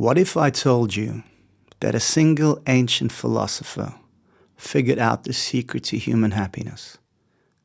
What if I told you that a single ancient philosopher figured out the secret to human happiness,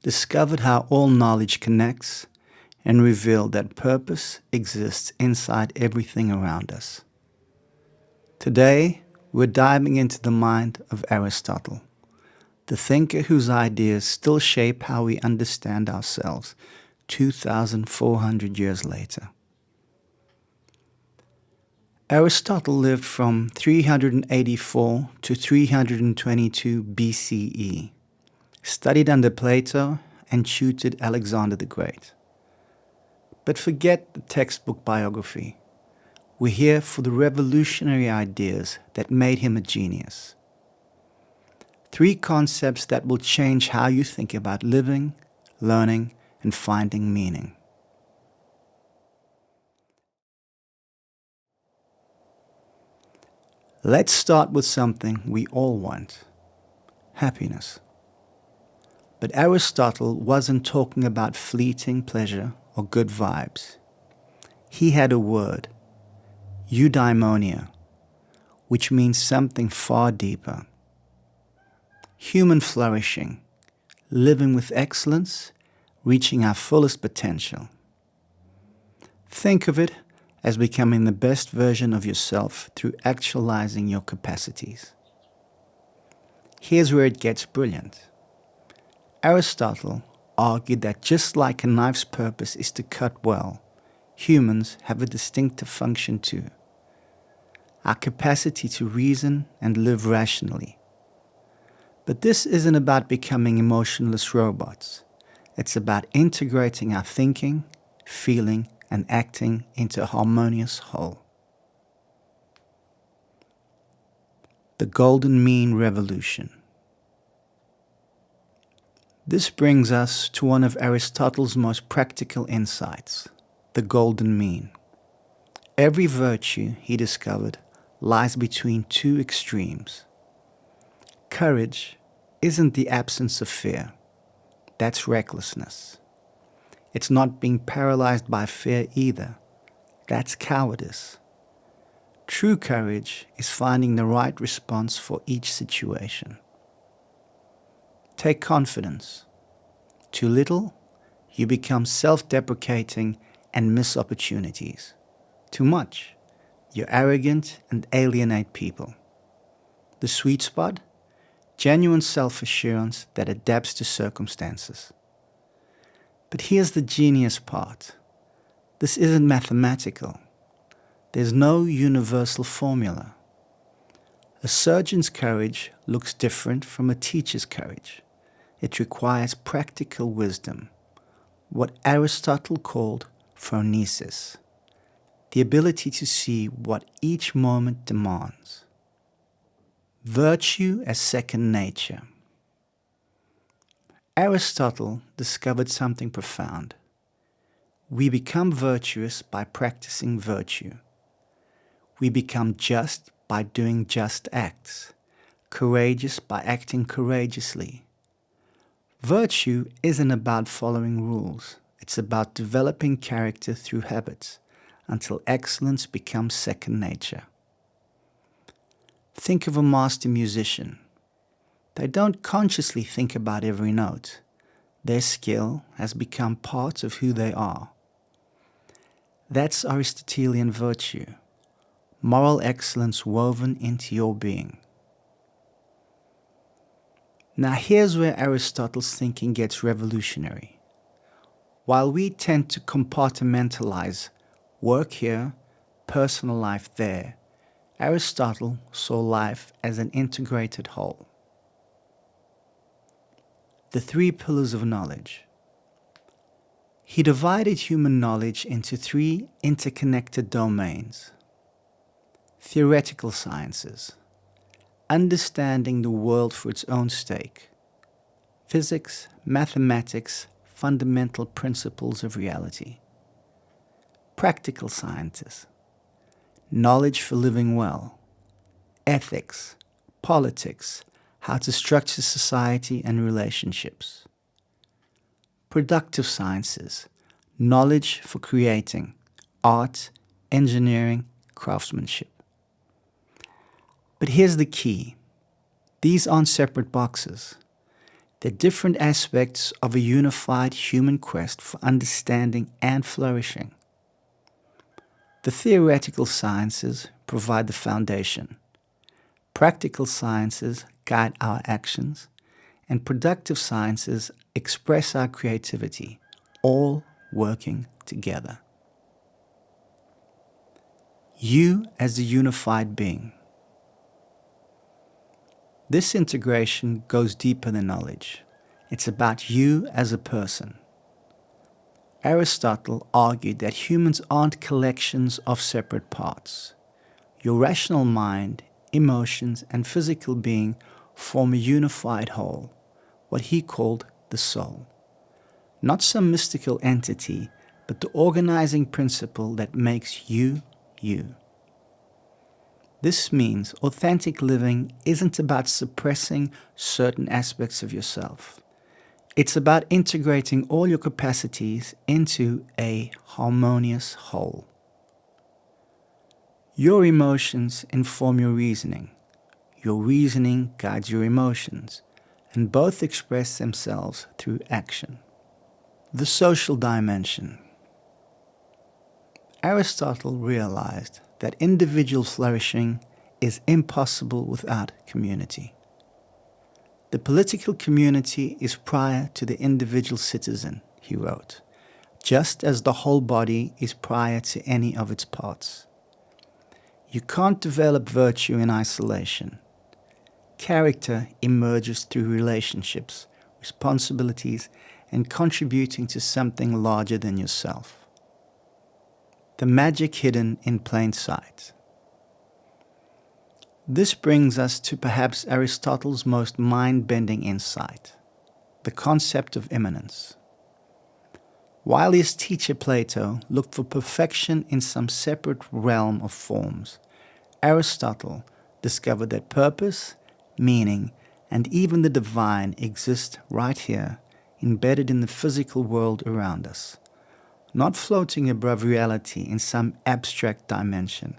discovered how all knowledge connects, and revealed that purpose exists inside everything around us? Today, we're diving into the mind of Aristotle, the thinker whose ideas still shape how we understand ourselves 2,400 years later. Aristotle lived from 384 to 322 BCE, studied under Plato, and tutored Alexander the Great. But forget the textbook biography. We're here for the revolutionary ideas that made him a genius. 3 concepts that will change how you think about living, learning, and finding meaning. Let's start with something we all want: happiness. But Aristotle wasn't talking about fleeting pleasure or good vibes. He had a word, EUDAIMONIA, which means something far deeper. Human flourishing, living with excellence, reaching our fullest potential. Think of it as becoming the best version of yourself through actualizing your capacities. Here's where it gets brilliant. Aristotle argued that just like a knife's purpose is to cut well, humans have a distinctive function too: our capacity to reason and live rationally. But this isn't about becoming emotionless robots. It's about integrating our thinking, feeling, and acting into a harmonious whole. The golden mean revolution. This brings us to one of Aristotle's most practical insights, the golden mean. Every virtue, he discovered, lies between 2 extremes. Courage isn't the absence of fear. That's recklessness. It's not being paralyzed by fear either. That's cowardice. True courage is finding the right response for each situation. Take confidence. Too little, you become self-deprecating and miss opportunities. Too much, you're arrogant and alienate people. The sweet spot? Genuine self-assurance that adapts to circumstances. But here's the genius part. This isn't mathematical. There's no universal formula. A surgeon's courage looks different from a teacher's courage. It requires practical wisdom, what Aristotle called phronesis, the ability to see what each moment demands. Virtue as second nature. Aristotle discovered something profound. We become virtuous by practicing virtue. We become just by doing just acts, courageous by acting courageously. Virtue isn't about following rules. It's about developing character through habits until excellence becomes second nature. Think of a master musician. They don't consciously think about every note. Their skill has become part of who they are. That's Aristotelian virtue, moral excellence woven into your being. Now here's where Aristotle's thinking gets revolutionary. While we tend to compartmentalize work here, personal life there, Aristotle saw life as an integrated whole. The 3 pillars of knowledge. He divided human knowledge into 3 interconnected domains. Theoretical sciences, understanding the world for its own sake. Physics, mathematics, fundamental principles of reality. Practical sciences, knowledge for living well. Ethics, politics, how to structure society and relationships. Productive sciences, knowledge for creating, art, engineering, craftsmanship. But here's the key. These aren't separate boxes. They're different aspects of a unified human quest for understanding and flourishing. The theoretical sciences provide the foundation. Practical sciences guide our actions, and productive sciences express our creativity, all working together. You as a unified being. This integration goes deeper than knowledge. It's about you as a person. Aristotle argued that humans aren't collections of separate parts. Your rational mind, emotions, and physical being form a unified whole, what he called the soul. Not some mystical entity, but the organizing principle that makes you, you. This means authentic living isn't about suppressing certain aspects of yourself. It's about integrating all your capacities into a harmonious whole. Your emotions inform your reasoning. Your reasoning guides your emotions, and both express themselves through action. The social dimension. Aristotle realized that individual flourishing is impossible without community. The political community is prior to the individual citizen, he wrote, just as the whole body is prior to any of its parts. You can't develop virtue in isolation. Character emerges through relationships, responsibilities, and contributing to something larger than yourself. The magic hidden in plain sight. This brings us to perhaps Aristotle's most mind-bending insight, the concept of immanence. While his teacher Plato looked for perfection in some separate realm of forms, Aristotle discovered that purpose, meaning, and even the divine exist right here, embedded in the physical world around us, not floating above reality in some abstract dimension,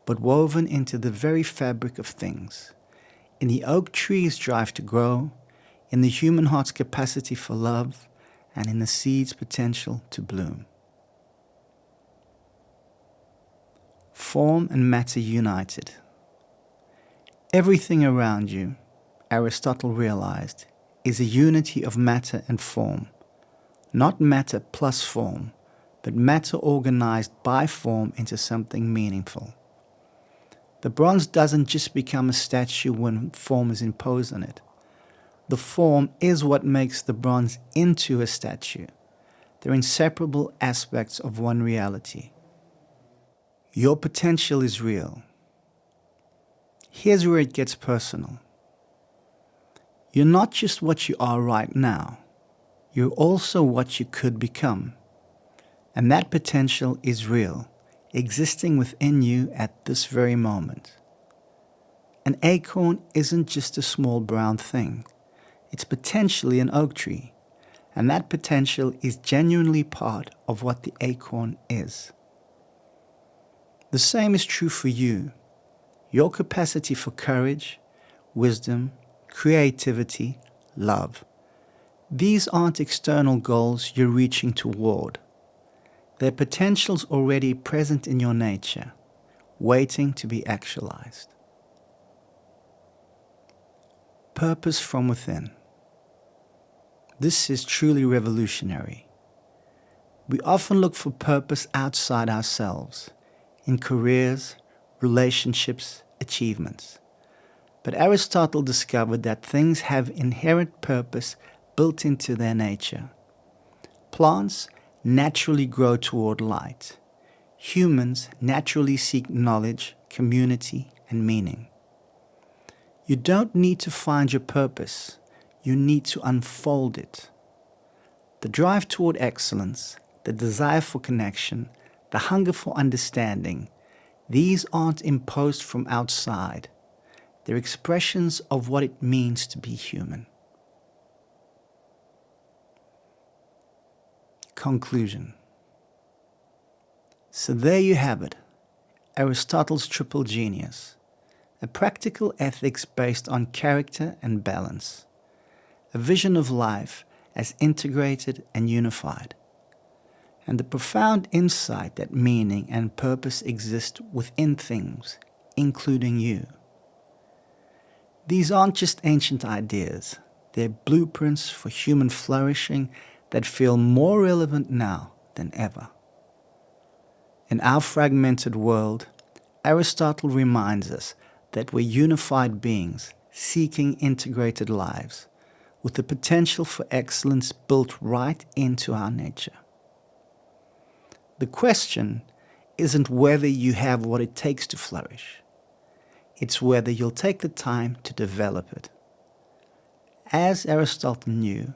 but woven into the very fabric of things, in the oak tree's drive to grow, in the human heart's capacity for love, and in the seed's potential to bloom. Form and matter united. Everything around you, Aristotle realized, is a unity of matter and form, not matter plus form, but matter organized by form into something meaningful. The bronze doesn't just become a statue when form is imposed on it. The form is what makes the bronze into a statue. They're inseparable aspects of one reality. Your potential is real. Here's where it gets personal. You're not just what you are right now. You're also what you could become. And that potential is real, existing within you at this very moment. An acorn isn't just a small brown thing. It's potentially an oak tree, and that potential is genuinely part of what the acorn is. The same is true for you. Your capacity for courage, wisdom, creativity, love. These aren't external goals you're reaching toward. They're potentials already present in your nature, waiting to be actualized. Purpose from within. This is truly revolutionary. We often look for purpose outside ourselves, in careers, relationships, achievements. But Aristotle discovered that things have inherent purpose built into their nature. Plants naturally grow toward light. Humans naturally seek knowledge, community, and meaning. You don't need to find your purpose. You need to unfold it. The drive toward excellence, the desire for connection, the hunger for understanding, these aren't imposed from outside. They're expressions of what it means to be human. Conclusion. So there you have it, Aristotle's triple genius, a practical ethics based on character and balance, a vision of life as integrated and unified, and the profound insight that meaning and purpose exist within things, including you. These aren't just ancient ideas, they're blueprints for human flourishing that feel more relevant now than ever. In our fragmented world, Aristotle reminds us that we're unified beings seeking integrated lives, with the potential for excellence built right into our nature. The question isn't whether you have what it takes to flourish. It's whether you'll take the time to develop it. As Aristotle knew,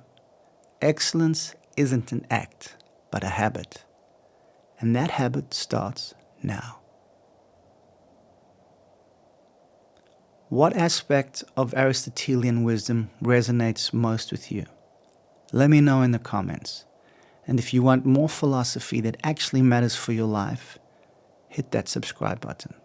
excellence isn't an act, but a habit. And that habit starts now. What aspect of Aristotelian wisdom resonates most with you? Let me know in the comments. And if you want more philosophy that actually matters for your life, hit that subscribe button.